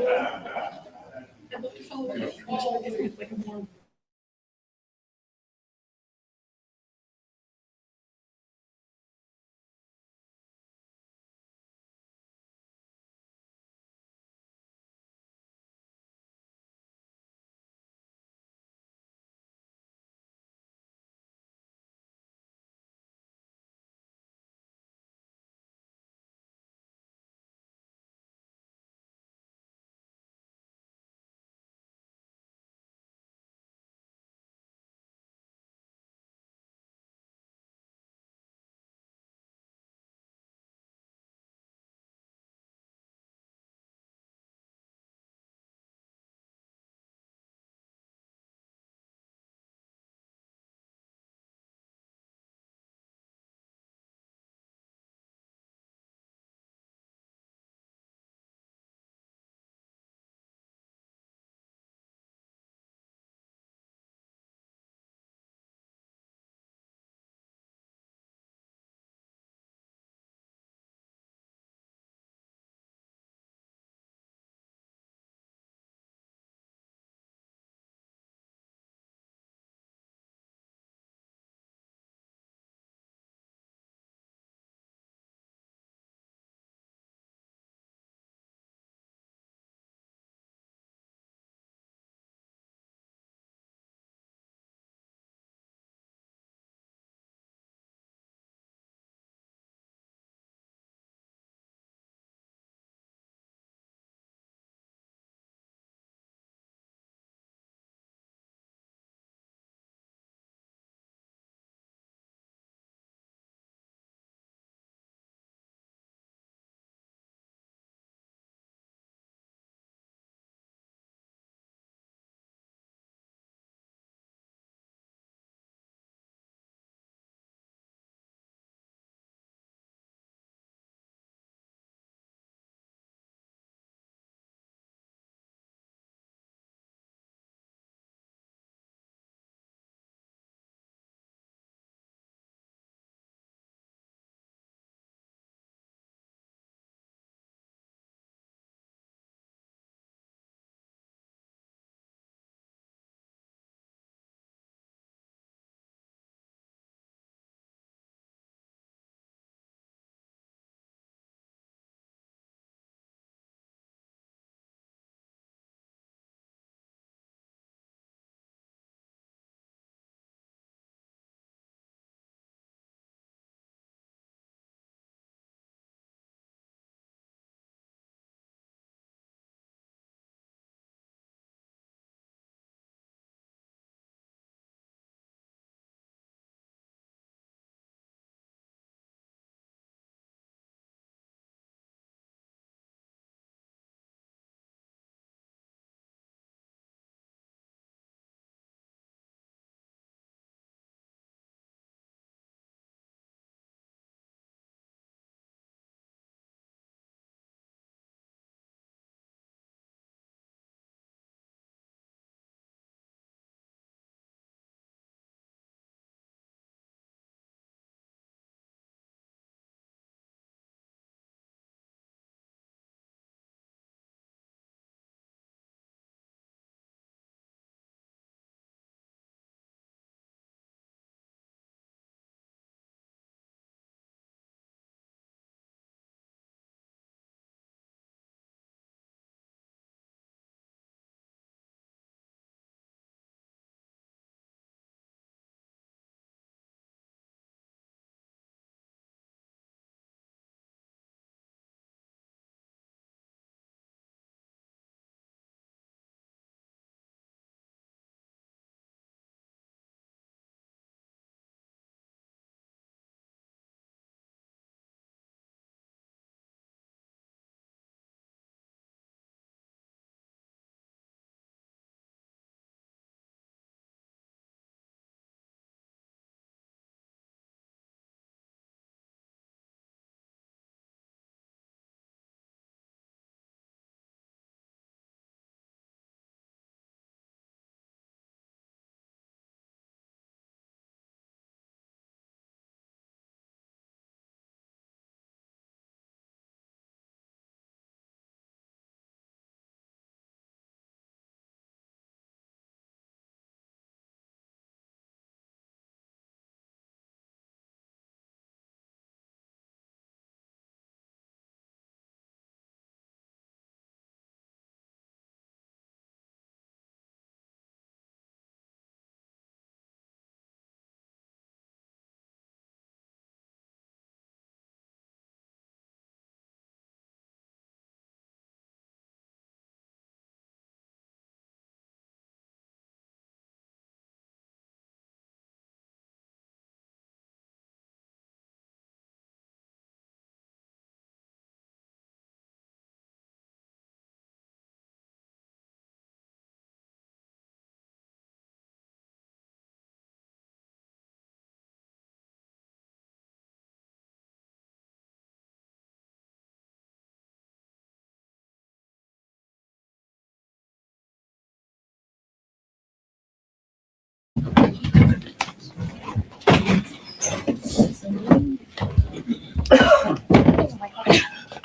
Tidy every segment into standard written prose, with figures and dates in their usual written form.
I'd love to follow up each other different, like a more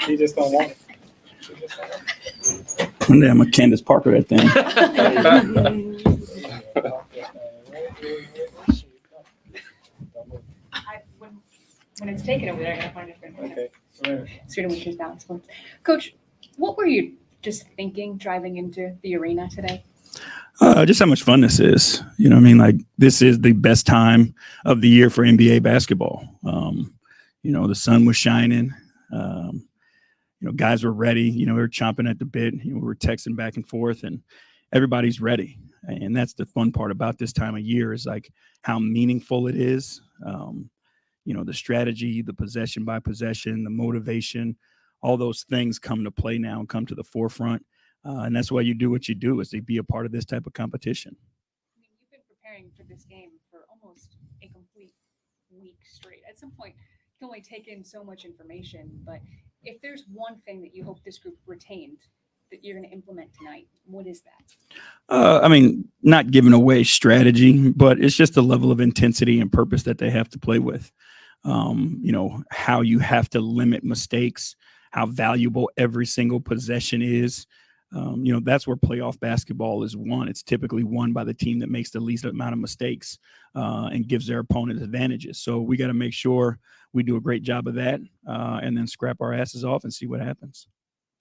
He just don't want it. One day I'm a Candace Parker that thing. When it's taken over there, I gotta find a different. Okay. Sooner we choose balance points. Coach, what were you just thinking driving into the arena today? Just how much fun this is. You know what I mean? Like, this is the best time of the year for NBA basketball. The sun was shining. Guys were ready. We were chomping at the bit. We were texting back and forth, and everybody's ready. And that's the fun part about this time of year, is like how meaningful it is. The strategy, the possession by possession, the motivation, all those things come to play now and come to the forefront. And that's why you do what you do, is to be a part of this type of competition. I mean, you've been preparing for this game for almost a complete week straight. At some point, you can only take in so much information, but if there's one thing that you hope this group retained that you're going to implement tonight, what is that? Not giving away strategy, but it's just the level of intensity and purpose that they have to play with. How you have to limit mistakes, how valuable every single possession is. That's where playoff basketball is won. It's typically won by the team that makes the least amount of mistakes and gives their opponent advantages. So we got to make sure we do a great job of that and then scrap our asses off and see what happens.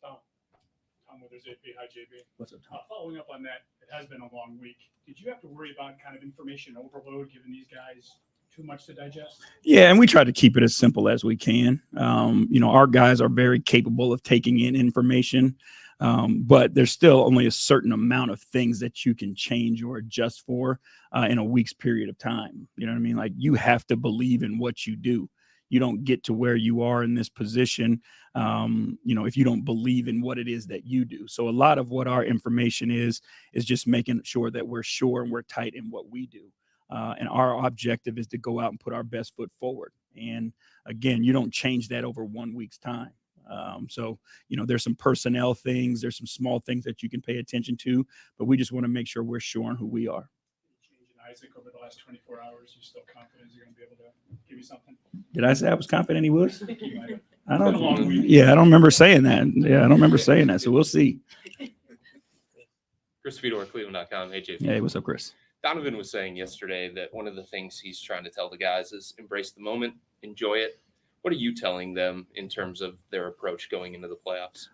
Tom Withers, AP. Hi, JB. What's up, Tom? Following up on that, it has been a long week. Did you have to worry about kind of information overload, giving these guys too much to digest? Yeah, and we try to keep it as simple as we can. Our guys are very capable of taking in information, but there's still only a certain amount of things that you can change or adjust for in a week's period of time. You know what I mean? Like, you have to believe in what you do. You don't get to where you are in this position, if you don't believe in what it is that you do. So a lot of what our information is just making sure that we're sure and we're tight in what we do. And our objective is to go out and put our best foot forward. And again, you don't change that over 1 week's time. There's some personnel things, there's some small things that you can pay attention to, but we just want to make sure we're sure on who we are. Changing Isaac over the last 24 hours, you still confident you're going to be able to give you something? Did I say I was confident he was? I think you might have. I don't remember saying that. Yeah, I don't remember saying that. So we'll see. Chris Fedor, Cleveland.com. Hey, JP. Hey, what's up, Chris? Donovan was saying yesterday that one of the things he's trying to tell the guys is embrace the moment, enjoy it. What are you telling them in terms of their approach going into the playoffs?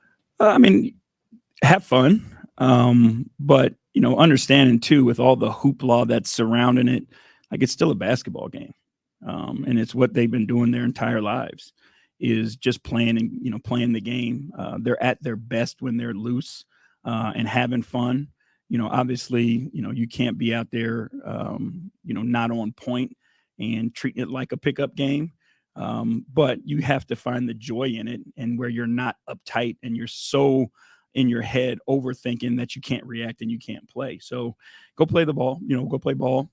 Have fun. But, understanding too, with all the hoopla that's surrounding it, like, it's still a basketball game. And it's what they've been doing their entire lives, is just playing the game. They're at their best when they're loose and having fun. Obviously, you can't be out there, not on point and treating it like a pickup game. But you have to find the joy in it, and where you're not uptight and you're so in your head overthinking that you can't react and you can't play. So go play the ball, go play ball,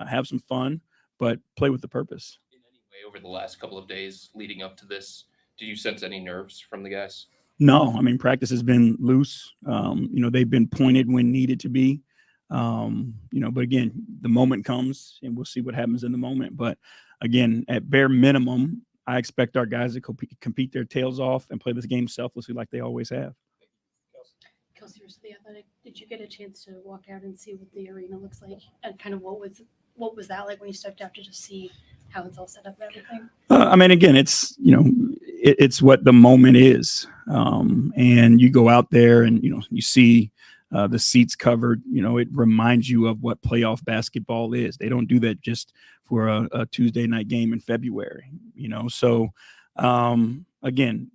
have some fun, but play with the purpose. In any way, over the last couple of days leading up to this, do you sense any nerves from the guys? No, practice has been loose. They've been pointed when needed to be. But again, the moment comes and we'll see what happens in the moment. But again, at bare minimum, I expect our guys to compete their tails off and play this game selflessly like they always have. Kelsey, The Athletic, did you get a chance to walk out and see what the arena looks like, and kind of what was that like when you stepped out to just see how it's all set up and everything? Again, it's it's what the moment is, and you go out there and you see the seats covered. It reminds you of what playoff basketball is. They don't do that just for a Tuesday night game in February. So again,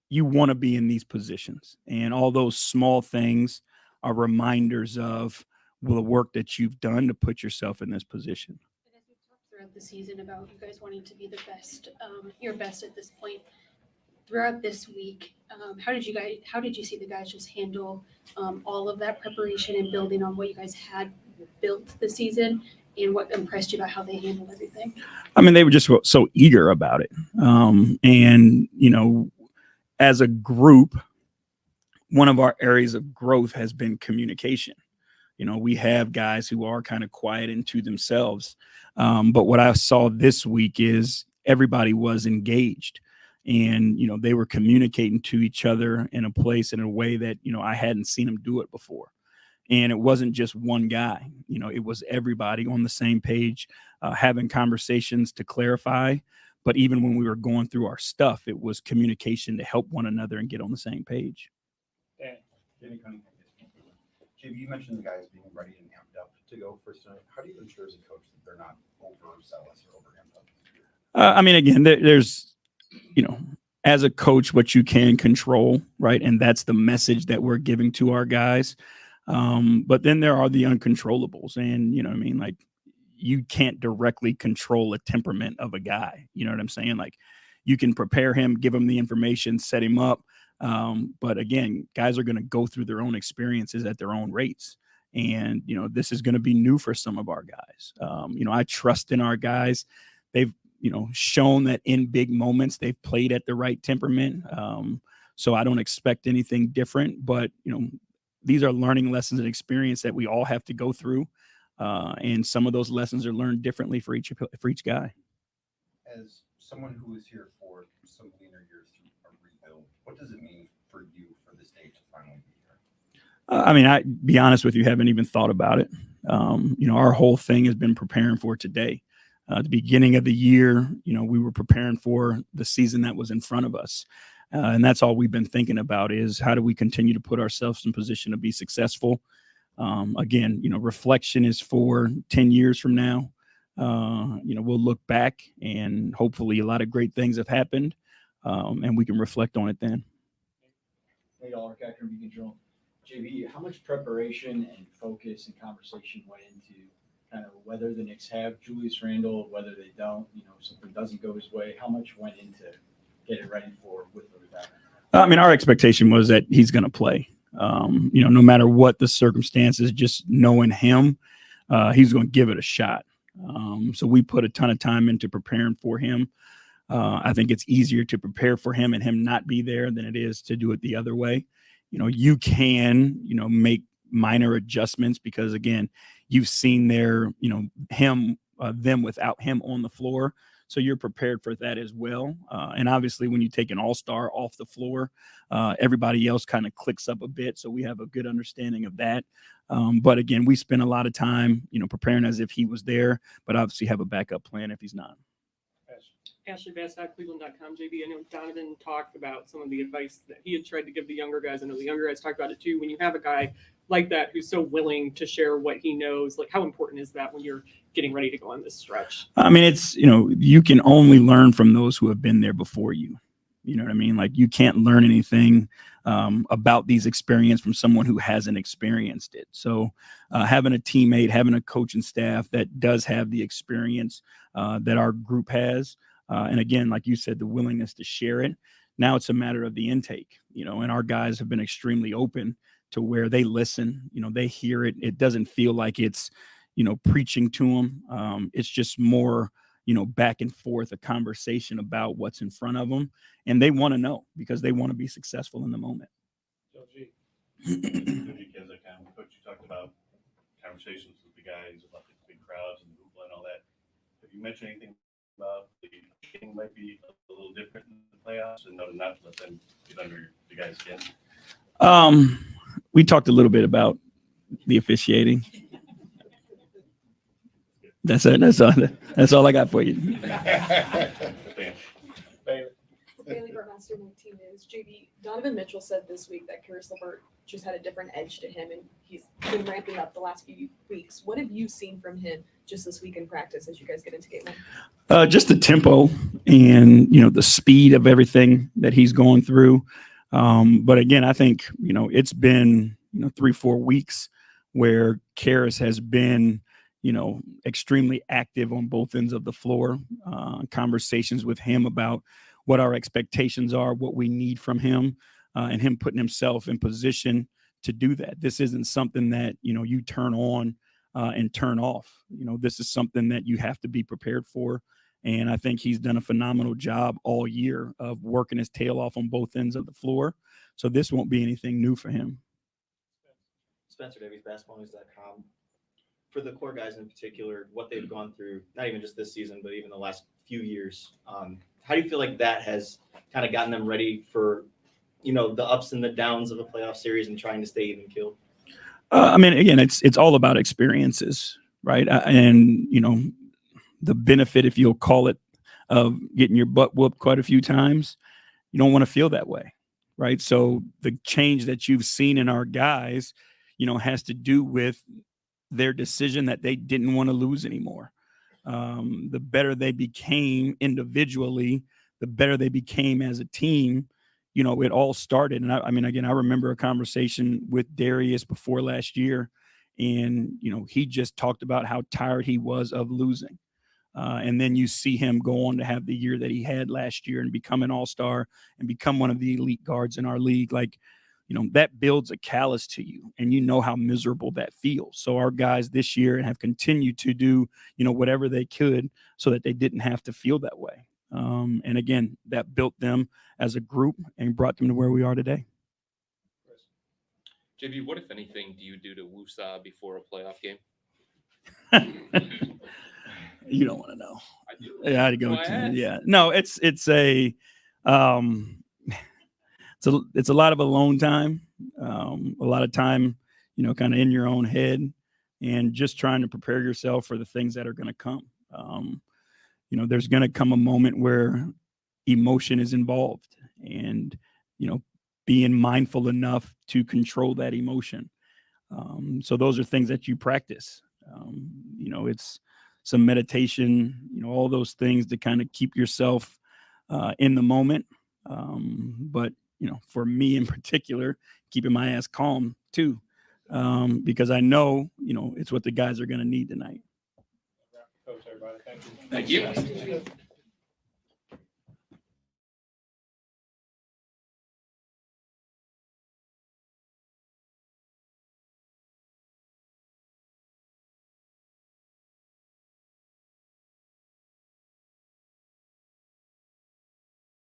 you want to be in these positions, and all those small things are reminders of the work that you've done to put yourself in this position. And as we talked throughout the season about you guys wanting to be the best, your best at this point, throughout this week, how did you see the guys just handle all of that preparation and building on what you guys had built this season, and what impressed you about how they handled everything? They were just so eager about it. And as a group, one of our areas of growth has been communication. We have guys who are kind of quiet and to themselves. But what I saw this week is everybody was engaged, and, they were communicating to each other in a place, in a way that, I hadn't seen them do it before. And it wasn't just one guy, it was everybody on the same page, having conversations to clarify. But even when we were going through our stuff, it was communication to help one another and get on the same page. Danny. JB, you mentioned the guys being ready and amped up to go first tonight. How do you ensure as a coach that they're not overzealous or over amped up? Again, there's, as a coach, what you can control, right? And that's the message that we're giving to our guys. But then there are the uncontrollables, and like, you can't directly control a temperament of a guy. You know what I'm saying? Like, you can prepare him, give him the information, set him up. But again, guys are going to go through their own experiences at their own rates. And, this is going to be new for some of our guys. I trust in our guys. They've, shown that in big moments, they've played at the right temperament. So I don't expect anything different, but, these are learning lessons and experience that we all have to go through. And some of those lessons are learned differently for each guy. As someone who was here for some leaner years through a rebuild, what does it mean for you for this day to finally be here? I be honest with you, haven't even thought about it. Our whole thing has been preparing for today. At the beginning of the year, we were preparing for the season that was in front of us. And that's all we've been thinking about, is how do we continue to put ourselves in position to be successful? Again, reflection is for 10 years from now. We'll look back, and hopefully a lot of great things have happened, and we can reflect on it then. Nate Ulrich, Akron Beacon Journal. JB, how much preparation and focus and conversation went into kind of whether the Knicks have Julius Randle, whether they don't, something doesn't go his way? How much went into getting ready for with or without him? Our expectation was that he's going to play. No matter what the circumstances, just knowing him, he's going to give it a shot. So we put a ton of time into preparing for him. I think it's easier to prepare for him and him not be there than it is to do it the other way. You can, make minor adjustments, because again, you've seen them without him on the floor. So you're prepared for that as well. And obviously, when you take an all-star off the floor, everybody else kind of clicks up a bit. So we have a good understanding of that. But again, we spend a lot of time, preparing as if he was there, but obviously have a backup plan if he's not. Ashley Bass at Cleveland.com. JB, I know Donovan talked about some of the advice that he had tried to give the younger guys. I know the younger guys talked about it too. When you have a guy like that who's so willing to share what he knows, like, how important is that when you're getting ready to go on this stretch? It's, you can only learn from those who have been there before you. You know what I mean? Like, you can't learn anything about these experiences from someone who hasn't experienced it. So having a teammate, having a coaching staff that does have the experience that our group has, and again, like you said, the willingness to share it. Now it's a matter of the intake, and our guys have been extremely open to where they listen, they hear it. It doesn't feel like it's, preaching to them. It's just more, back and forth, a conversation about what's in front of them. And they want to know, because they want to be successful in the moment. Coach, you talked about conversations with the guys about the big crowds and the hoopla and all that. Have you mentioned anything about the game might be a little different in the playoffs, and not to let them get under the guys' skin? We talked a little bit about the officiating. That's it. That's all I got for you. Bailey Burmaster, my team is JB. Donovan Mitchell said this week that Karis LeVert just had a different edge to him, and he's been ramping up the last few weeks. What have you seen from him just this week in practice as you guys get into game one? Just the tempo and, the speed of everything that he's going through. But again, I think, it's been, 3-4 weeks where Karis has been, extremely active on both ends of the floor. Conversations with him about what our expectations are, what we need from him, and him putting himself in position to do that. This isn't something that, you turn on and turn off. This is something that you have to be prepared for. And I think he's done a phenomenal job all year of working his tail off on both ends of the floor. So this won't be anything new for him. Spencer Davies, basketballnews.com. For the core guys in particular, what they've gone through, not even just this season, but even the last few years, how do you feel like that has kind of gotten them ready for, the ups and the downs of a playoff series and trying to stay even keeled? I mean, again, it's all about experiences, right? And the benefit, if you'll call it, of getting your butt whooped quite a few times, you don't want to feel that way, right? So the change that you've seen in our guys, has to do with their decision that they didn't want to lose anymore. The better they became individually, the better they became as a team. It all started. And I mean, again, I remember a conversation with Darius before last year, and, he just talked about how tired he was of losing. And then you see him go on to have the year that he had last year and become an all-star and become one of the elite guards in our league. Like, that builds a callus to you, and how miserable that feels. So our guys this year have continued to do, whatever they could so that they didn't have to feel that way. And again, that built them as a group and brought them to where we are today. JB, what, if anything, do you do to woosah before a playoff game? You don't want to know. I do. Yeah, I'd go That's why I to. asked. Yeah, no, it's a lot of alone time, a lot of time, kind of in your own head, and just trying to prepare yourself for the things that are going to come. There's going to come a moment where emotion is involved, and being mindful enough to control that emotion. So those are things that you practice. It's some meditation, all those things to kind of keep yourself in the moment. But for me in particular, keeping my ass calm too, because I know, it's what the guys are going to need tonight. Coach, everybody. Thank you. Thank you.